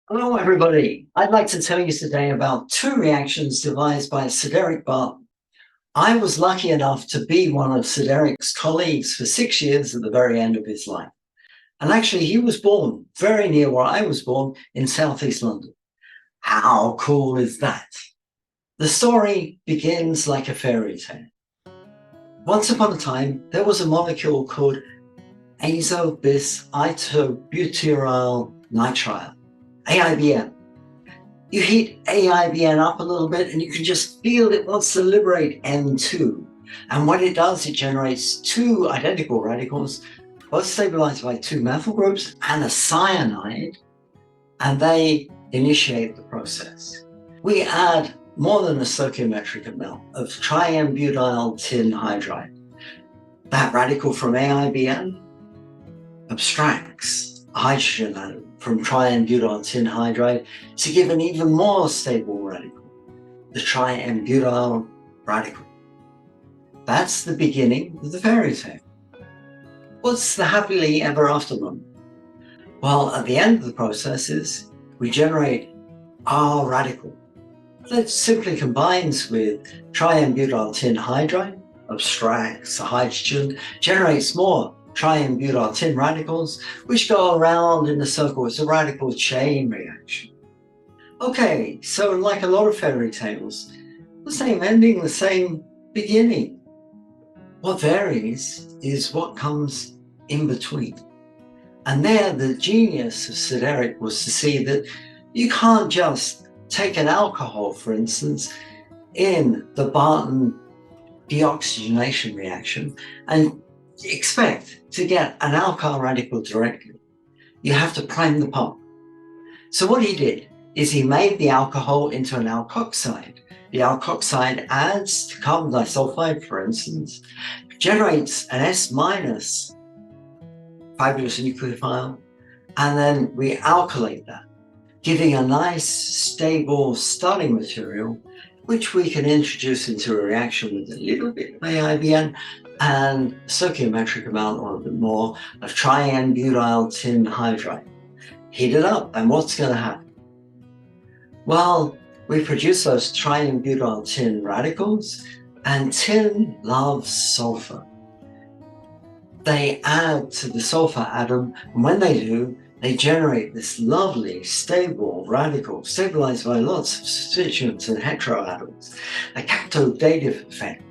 Hello, everybody. I'd like to tell you today about two reactions devised by Sir Derek Barton. I was lucky enough to be one of Sir Derek's colleagues for 6 years at the very end of his life. And actually, he was born very near where I was born in Southeast London. How cool is that? The story begins like a fairy tale. Once upon a time, there was a molecule called azobis-isobutyryl nitrile. AIBN. You heat AIBN up a little bit and you can just feel it wants to liberate N2. And when it does, it generates two identical radicals, both stabilized by two methyl groups and a cyanide, and they initiate the process. We add more than a stoichiometric amount of triambutyl tin hydride. That radical from AIBN abstracts a hydrogen atom from triambutyl tin hydride to give an even more stable radical, the triambutyl radical. That's the beginning of the fairy tale. What's the happily ever after moment? Well, at the end of the processes, we generate our radical that simply combines with triambutyl tin hydride, abstracts a hydrogen, generates more triambutyl tin radicals, which go around in a circle. It's a radical chain reaction. Okay, so like a lot of fairy tales, the same ending, the same beginning. What varies is what comes in between. And there, the genius of Sir Derek was to see that you can't just take an alcohol, for instance, in the Barton Deoxygenation reaction and expect to get an alkyl radical directly. You have to prime the pump. So what he did is he made the alcohol into an alkoxide. The alkoxide adds to carbon disulfide, for instance, generates an S- fabulous nucleophile, and then we alkylate that, giving a nice, stable starting material, which we can introduce into a reaction with a little bit of AIBN and a stoichiometric amount or a bit more of triambutyl tin hydride. Heat it up, and what's going to happen? Well, we produce those triambutyl tin radicals, and tin loves sulfur. They add to the sulfur atom, and when they do, they generate this lovely, stable radical, stabilized by lots of substituents and heteroatoms, a cathode-dative effect.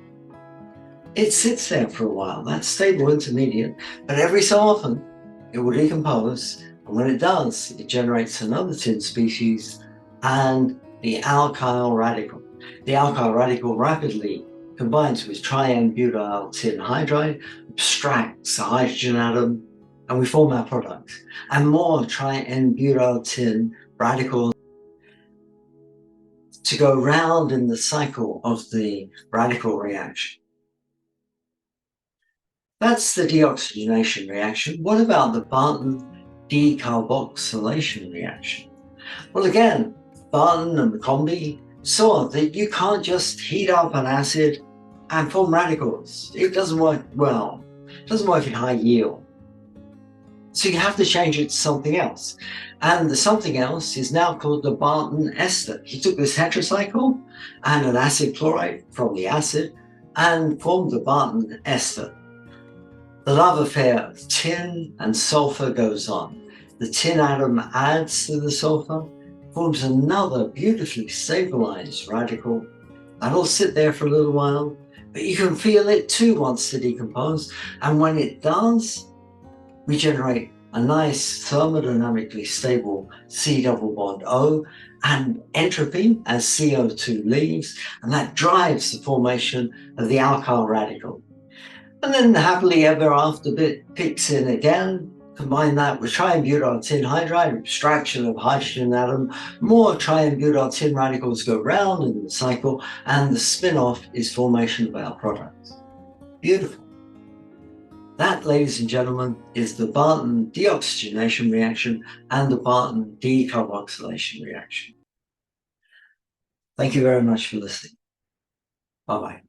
It sits there for a while, that stable intermediate, but every so often it will decompose, and when it does, it generates another tin species and the alkyl radical. The alkyl radical rapidly combines with triambutyl tin hydride, abstracts a hydrogen atom, and we form our product. And more triambutyl tin radicals to go round in the cycle of the radical reaction. That's the deoxygenation reaction. What about the Barton decarboxylation reaction? Well, again, Barton and McCombie saw that you can't just heat up an acid and form radicals. It doesn't work well. It doesn't work in high yield. So you have to change it to something else. And the something else is now called the Barton ester. He took this heterocycle and an acid chloride from the acid and formed the Barton ester. The love affair of tin and sulfur goes on. The tin atom adds to the sulfur, forms another beautifully stabilized radical. That'll sit there for a little while, but you can feel it too wants to decompose. And when it does, we generate a nice thermodynamically stable C double bond O and entropy as CO2 leaves, and that drives the formation of the alkyl radical. And then the happily ever after bit kicks in again. Combine that with triambutyl tin hydride, abstraction of hydrogen atom, more triambutyl tin radicals go round in the cycle, and the spin-off is formation of our products. Beautiful. That, ladies and gentlemen, is the Barton deoxygenation reaction and the Barton decarboxylation reaction. Thank you very much for listening. Bye-bye.